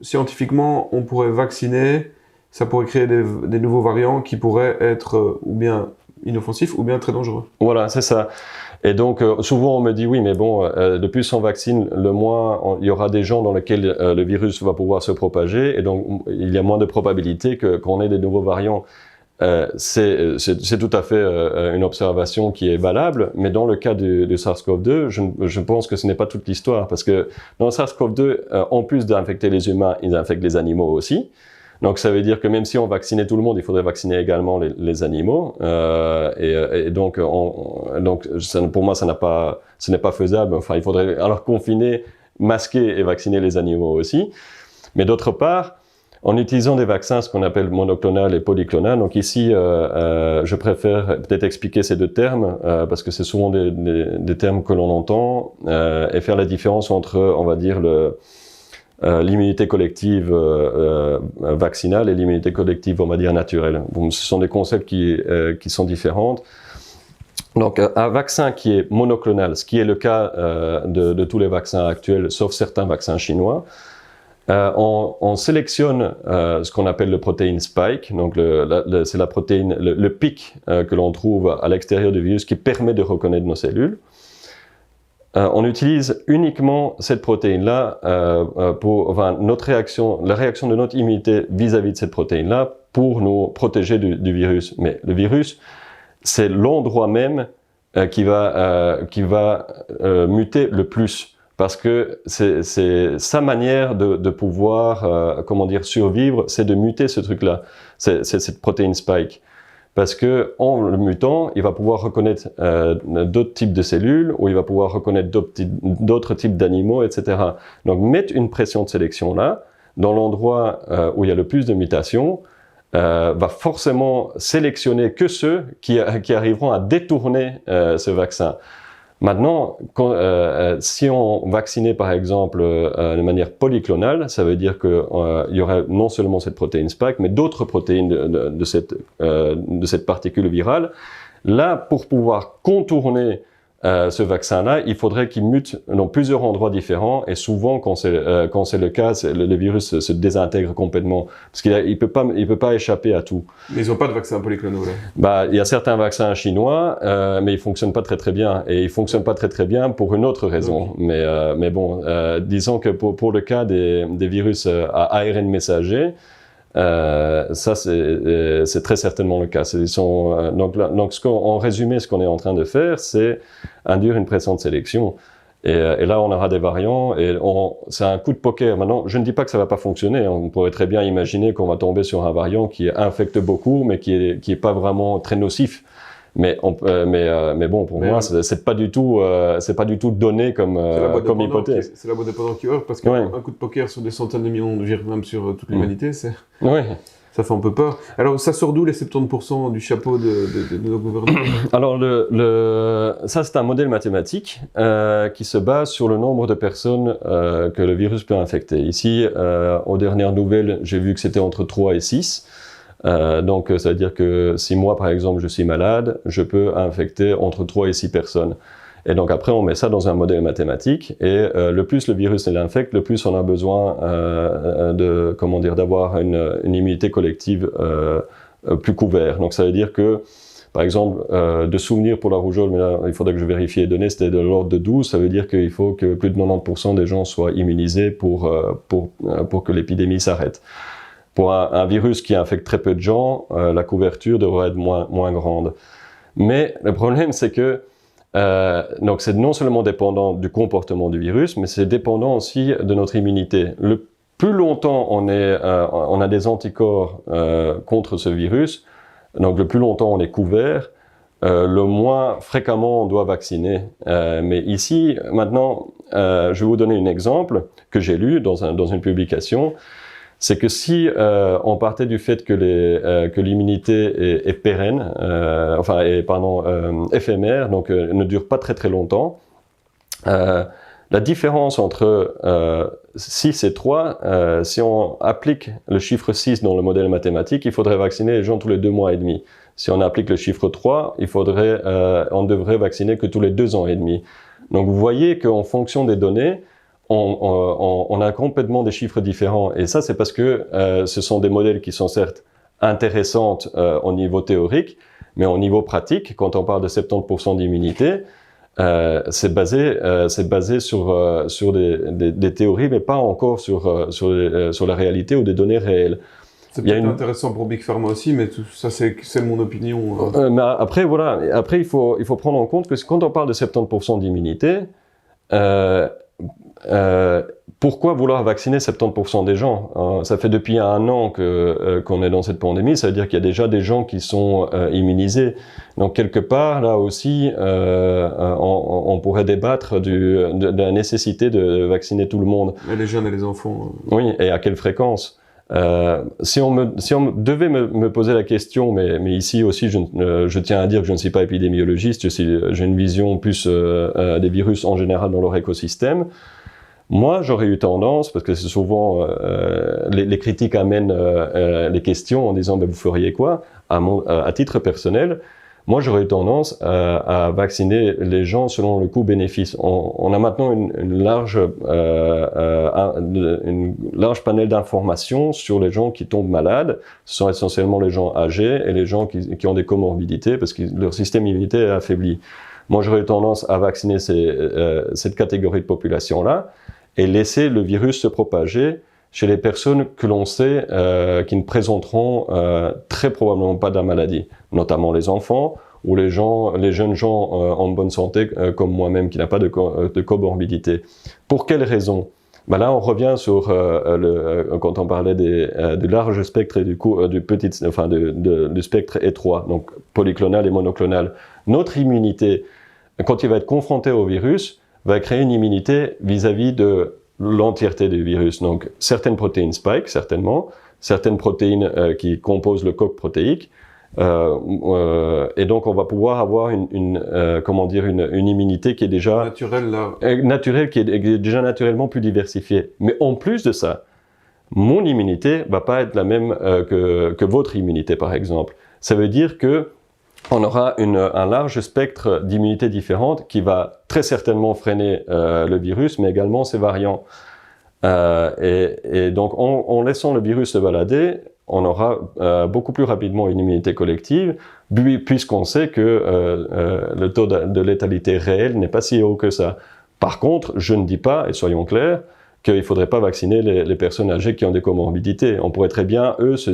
scientifiquement, on pourrait vacciner, ça pourrait créer des nouveaux variants qui pourraient être ou bien inoffensifs ou bien très dangereux. Voilà, c'est ça. Et donc, souvent on me dit oui, mais bon, le plus on vaccine, le moins il y aura des gens dans lesquels le virus va pouvoir se propager, et donc il y a moins de probabilité qu'on ait des nouveaux variants. C'est tout à fait une observation qui est valable, mais dans le cas du SARS-CoV-2, je pense que ce n'est pas toute l'histoire, parce que dans le SARS-CoV-2, en plus d'infecter les humains, ils infectent les animaux aussi. Donc ça veut dire que même si on vaccinait tout le monde, il faudrait vacciner également les animaux. Et donc pour moi, ce n'est pas faisable. Enfin, il faudrait alors confiner, masquer et vacciner les animaux aussi. Mais d'autre part, en utilisant des vaccins, ce qu'on appelle monoclonal et polyclonal, donc ici, je préfère peut-être expliquer ces deux termes, parce que c'est souvent des termes que l'on entend, et faire la différence entre, on va dire, l'immunité collective vaccinale et l'immunité collective, on va dire, naturelle. Bon, ce sont des concepts qui sont différents. Donc, un vaccin qui est monoclonal, ce qui est le cas de tous les vaccins actuels, sauf certains vaccins chinois, on sélectionne ce qu'on appelle le protéine spike, donc c'est la protéine, le pic que l'on trouve à l'extérieur du virus qui permet de reconnaître nos cellules. On utilise uniquement cette protéine-là pour la réaction de notre immunité vis-à-vis de cette protéine-là pour nous protéger du virus. Mais le virus, c'est l'endroit même qui va muter le plus, parce que c'est sa manière de pouvoir, survivre, c'est de muter ce truc-là, c'est cette protéine spike. Parce que en le mutant, il va pouvoir reconnaître d'autres types de cellules, ou il va pouvoir reconnaître d'autres types d'animaux, etc. Donc mettre une pression de sélection là, dans l'endroit où il y a le plus de mutations, va forcément sélectionner que ceux qui arriveront à détourner ce vaccin. Maintenant, si on vaccinait par exemple de manière polyclonale, ça veut dire qu'il y aurait non seulement cette protéine spike, mais d'autres protéines de cette particule virale. Là, pour pouvoir contourner ce vaccin-là, il faudrait qu'il mute dans plusieurs endroits différents, et souvent, quand c'est le cas, le virus se désintègre complètement, parce qu'il peut pas échapper à tout. Mais ils n'ont pas de vaccin polyclonaux, là. Bah, il y a certains vaccins chinois, mais ils fonctionnent pas très bien, et ils fonctionnent pas très bien pour une autre raison. Mais bon, disons que pour le cas des virus à ARN messager, ça c'est très certainement le cas. Donc en résumé, ce qu'on est en train de faire, c'est induire une pression de sélection. Et là, on aura des variants, et c'est un coup de poker. Maintenant, je ne dis pas que ça va pas fonctionner. On pourrait très bien imaginer qu'on va tomber sur un variant qui infecte beaucoup, mais qui est pas vraiment très nocif. Mais bon, pour moi, c'est pas du tout donné comme hypothèse. C'est la boîte de Pandore qui ouvre, parce qu'un coup de poker sur des centaines de millions, même sur toute l'humanité, ça fait un peu peur. Alors, ça sort d'où les 70% du chapeau de nos gouvernements? Alors, ça, c'est un modèle mathématique qui se base sur le nombre de personnes que le virus peut infecter. Ici, aux dernières nouvelles, j'ai vu que c'était entre 3 et 6. Donc, ça veut dire que si moi, par exemple, je suis malade, je peux infecter entre 3 et 6 personnes. Et donc après, on met ça dans un modèle mathématique, et le plus le virus l'infecte, le plus on a besoin d'avoir une immunité collective plus couverte. Donc ça veut dire que, par exemple, de souvenir pour la rougeole, mais là, il faudrait que je vérifie les données, c'était de l'ordre de 12, ça veut dire qu'il faut que plus de 90% des gens soient immunisés pour que l'épidémie s'arrête. Pour un virus qui infecte très peu de gens, la couverture devrait être moins grande. Mais le problème, c'est que donc c'est non seulement dépendant du comportement du virus, mais c'est dépendant aussi de notre immunité. Le plus longtemps on a des anticorps contre ce virus, donc le plus longtemps on est couvert, le moins fréquemment on doit vacciner. Mais ici, maintenant, je vais vous donner un exemple que j'ai lu dans une publication. C'est que si on partait du fait que l'immunité est pérenne, éphémère, donc ne dure pas très longtemps, La différence entre 6 et 3, si on applique le chiffre 6 dans le modèle mathématique, il faudrait vacciner les gens tous les 2 mois et demi. Si on applique le chiffre 3, on devrait vacciner que tous les 2 ans et demi. Donc vous voyez qu'en fonction des données, on a complètement des chiffres différents. Et ça, c'est parce que ce sont des modèles qui sont certes intéressantes au niveau théorique, mais au niveau pratique, quand on parle de 70% d'immunité, c'est basé sur des théories, mais pas encore sur la réalité ou des données réelles. C'est peut-être intéressant pour Big Pharma aussi, mais tout ça, c'est mon opinion. Mais après, voilà. Après, il faut prendre en compte que quand on parle de 70% d'immunité, pourquoi vouloir vacciner 70% des gens? Ça fait depuis 1 an qu'on est dans cette pandémie, ça veut dire qu'il y a déjà des gens qui sont immunisés. Donc quelque part, là aussi, on pourrait débattre de la nécessité de vacciner tout le monde. Et les jeunes et les enfants. Oui, et à quelle fréquence? Si on devait me poser la question, mais ici aussi je tiens à dire que je ne suis pas épidémiologiste, j'ai une vision plus des virus en général dans leur écosystème. Moi, j'aurais eu tendance, parce que c'est souvent les critiques amènent les questions en disant ben, vous feriez quoi? À titre personnel, moi j'aurais eu tendance à vacciner les gens selon le coût-bénéfice. On a maintenant une large panel d'informations sur les gens qui tombent malades. Ce sont essentiellement les gens âgés et les gens qui ont des comorbidités parce que leur système immunitaire est affaibli. Moi j'aurais eu tendance à vacciner cette catégorie de population-là et laisser le virus se propager chez les personnes que l'on sait qui ne présenteront très probablement pas de la maladie, notamment les enfants ou les jeunes gens en bonne santé comme moi-même qui n'a pas de comorbidité. Pour quelles raisons? Ben là, on revient sur quand on parlait du large spectre et du spectre étroit, donc polyclonal et monoclonal. Notre immunité, quand il va être confronté au virus, va créer une immunité vis-à-vis de l'entièreté du virus. Donc, certaines protéines spike, certainement, certaines protéines qui composent le coq protéique, et donc on va pouvoir avoir une immunité qui est déjà naturelle, qui est déjà naturellement plus diversifiée. Mais en plus de ça, mon immunité va pas être la même que votre immunité, par exemple. Ça veut dire que on aura un large spectre d'immunité différente qui va très certainement freiner le virus, mais également ses variants. Et donc, en laissant le virus se balader, on aura beaucoup plus rapidement une immunité collective, puisqu'on sait que le taux de létalité réel n'est pas si haut que ça. Par contre, je ne dis pas, et soyons clairs, qu'il ne faudrait pas vacciner les personnes âgées qui ont des comorbidités. On pourrait très bien, eux, se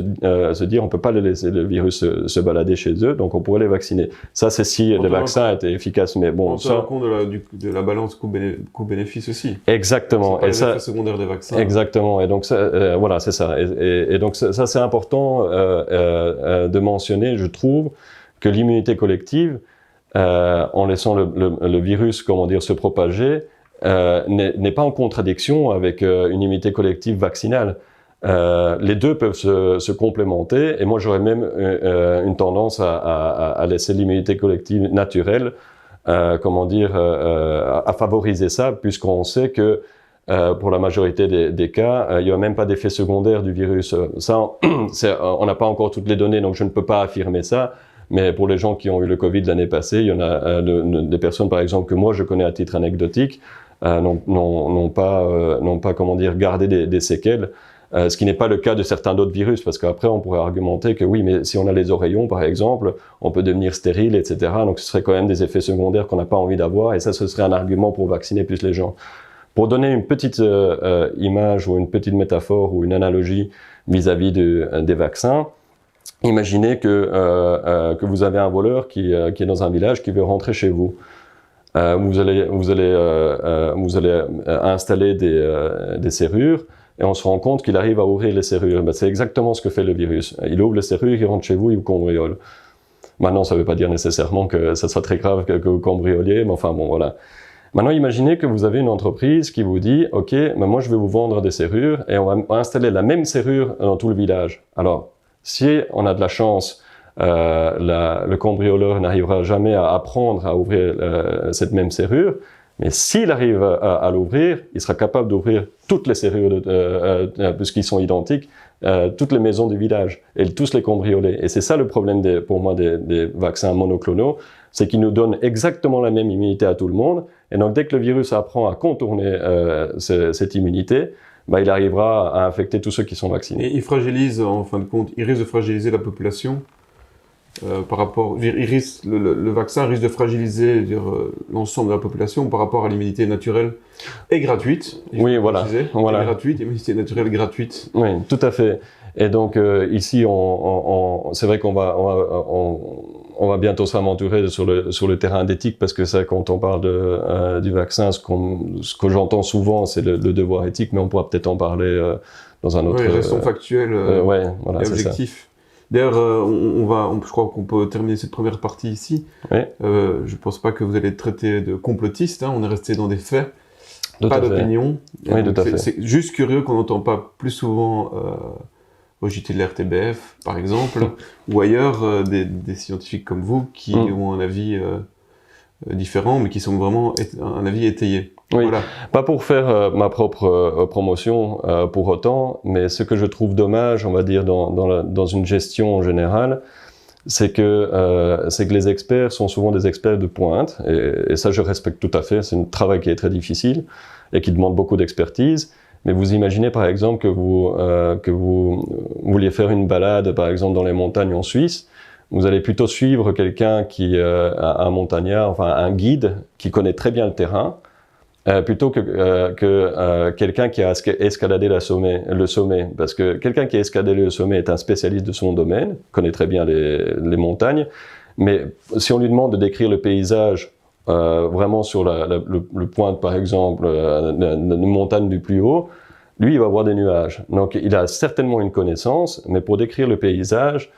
dire on ne peut pas laisser le virus se balader chez eux, donc on pourrait les vacciner. Ça, c'est si le vaccin était efficace. Mais bon, on tient compte de la balance coût-bénéfice aussi. Exactement. C'est pas les effets secondaires des vaccins. Exactement. Et donc, voilà, c'est ça. Et donc, ça c'est important de mentionner, je trouve, que l'immunité collective, en laissant le virus, se propager, n'est pas en contradiction avec une immunité collective vaccinale. Les deux peuvent se complémenter, et moi j'aurais même une tendance à laisser l'immunité collective naturelle, à favoriser ça, puisqu'on sait que pour la majorité des cas, il n'y a même pas d'effet secondaire du virus. Ça, on n'a pas encore toutes les données, donc je ne peux pas affirmer ça. Mais pour les gens qui ont eu le Covid l'année passée, il y en a des personnes, par exemple, que moi je connais à titre anecdotique, n'ont pas gardé des séquelles, ce qui n'est pas le cas de certains d'autres virus, parce qu'après on pourrait argumenter que oui, mais si on a les oreillons par exemple, on peut devenir stérile, etc. Donc ce serait quand même des effets secondaires qu'on n'a pas envie d'avoir, et ça ce serait un argument pour vacciner plus les gens. Pour donner une petite image ou une petite métaphore ou une analogie vis-à-vis des vaccins, imaginez que vous avez un voleur qui est dans un village qui veut rentrer chez vous. Vous allez installer des serrures et on se rend compte qu'il arrive à ouvrir les serrures. C'est exactement ce que fait le virus. Il ouvre les serrures, il rentre chez vous, il vous cambriole. Maintenant, ça ne veut pas dire nécessairement que ça soit très grave que vous cambrioliez, mais enfin bon, voilà. Maintenant, imaginez que vous avez une entreprise qui vous dit « Ok, mais moi je vais vous vendre des serrures et on va installer la même serrure dans tout le village. » Alors, si on a de la chance, le cambrioleur n'arrivera jamais à apprendre à ouvrir cette même serrure, Mais s'il arrive à l'ouvrir, il sera capable d'ouvrir toutes les serrures, puisqu'ils sont identiques, toutes les maisons du village et tous les cambriolés. Et c'est ça le problème pour moi des vaccins monoclonaux, c'est qu'ils nous donnent exactement la même immunité à tout le monde. Et donc dès que le virus apprend à contourner cette immunité, bah, il arrivera à infecter tous ceux qui sont vaccinés. Et il fragilise, en fin de compte, il risque de fragiliser la population par rapport... Le vaccin risque de fragiliser l'ensemble de la population par rapport à l'immunité naturelle et gratuite. Oui, voilà. Voilà. Gratuite, immunité naturelle gratuite. Oui, tout à fait. Et donc ici, c'est vrai qu'on va bientôt s'aventurer sur le terrain d'éthique, parce que ça, quand on parle du vaccin, ce que j'entends souvent, c'est le devoir éthique, mais on pourra peut-être en parler dans un autre... Oui, restons factuels ouais, voilà, et objectifs. D'ailleurs, je crois qu'on peut terminer cette première partie ici. Oui. Je ne pense pas que vous allez être traité de complotiste, hein, on est resté dans des faits, pas d'opinion. Oui, tout à fait. C'est juste curieux qu'on n'entend pas plus souvent au JT de l'RTBF, par exemple, ou ailleurs, des scientifiques comme vous qui ont un avis différent, mais qui sont vraiment un avis étayé. Oui, voilà. Pas pour faire ma propre promotion pour autant, mais ce que je trouve dommage, on va dire, dans une gestion en général, c'est que les experts sont souvent des experts de pointe, et ça je respecte tout à fait, c'est un travail qui est très difficile et qui demande beaucoup d'expertise. Mais vous imaginez par exemple que vous vouliez faire une balade, par exemple dans les montagnes en Suisse, vous allez plutôt suivre quelqu'un un montagnard, enfin un guide qui connaît très bien le terrain, plutôt que quelqu'un qui a escaladé le sommet. Parce que quelqu'un qui a escaladé le sommet est un spécialiste de son domaine, connaît très bien les montagnes, mais si on lui demande de décrire le paysage vraiment sur le point, par exemple, une montagne du plus haut, lui, il va voir des nuages. Donc, il a certainement une connaissance, mais pour décrire le paysage,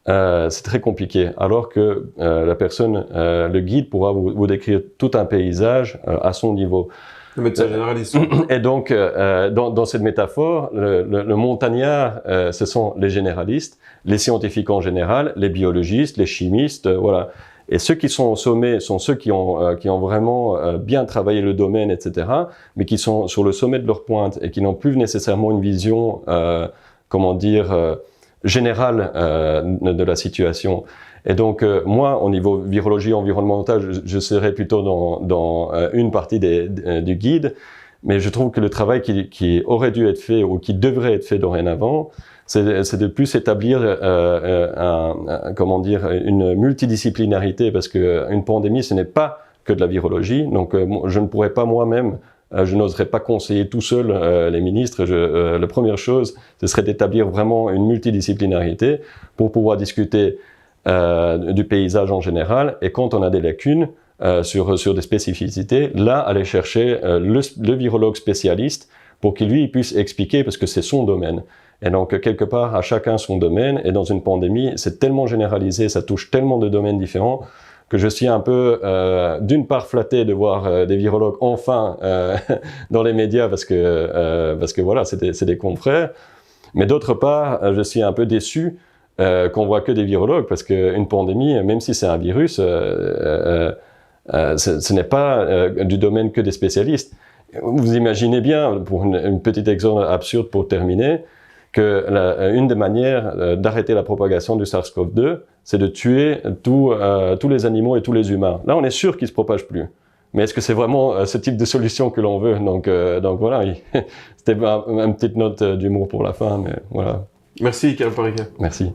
c'est très compliqué. Alors que le guide pourra vous décrire tout un paysage à son niveau. Le médecin généraliste. Et donc, dans cette métaphore, le montagnard, ce sont les généralistes, les scientifiques en général, les biologistes, les chimistes, voilà. Et ceux qui sont au sommet sont ceux qui ont vraiment bien travaillé le domaine, etc., mais qui sont sur le sommet de leur pointe et qui n'ont plus nécessairement une vision, générale de la situation. Et donc, moi, au niveau virologie environnementale, je serais plutôt dans une partie du guide, mais je trouve que le travail qui aurait dû être fait ou qui devrait être fait dorénavant, c'est de plus établir une multidisciplinarité, parce qu'une pandémie, ce n'est pas que de la virologie. Donc, je ne pourrais pas moi-même, je n'oserais pas conseiller tout seul les ministres. La première chose, ce serait d'établir vraiment une multidisciplinarité pour pouvoir discuter du paysage en général, et quand on a des lacunes sur des spécificités, là, aller chercher le virologue spécialiste pour qu'il lui puisse expliquer, parce que c'est son domaine. Et donc, quelque part, à chacun son domaine, et dans une pandémie, c'est tellement généralisé, ça touche tellement de domaines différents, que je suis un peu, d'une part, flatté de voir des virologues enfin dans les médias, parce que voilà, c'est des confrères, mais d'autre part, je suis un peu déçu qu'on voit que des virologues, parce qu'une pandémie, même si c'est un virus, ce n'est pas du domaine que des spécialistes. Vous imaginez bien, pour une petite exemple absurde pour terminer, que une des manières d'arrêter la propagation du SARS-CoV-2, c'est de tuer tous les animaux et tous les humains. Là, on est sûr qu'ils ne se propagent plus. Mais est-ce que c'est vraiment ce type de solution que l'on veut? Donc voilà, c'était une petite note d'humour pour la fin, mais voilà. Merci, Karl Parika. Merci.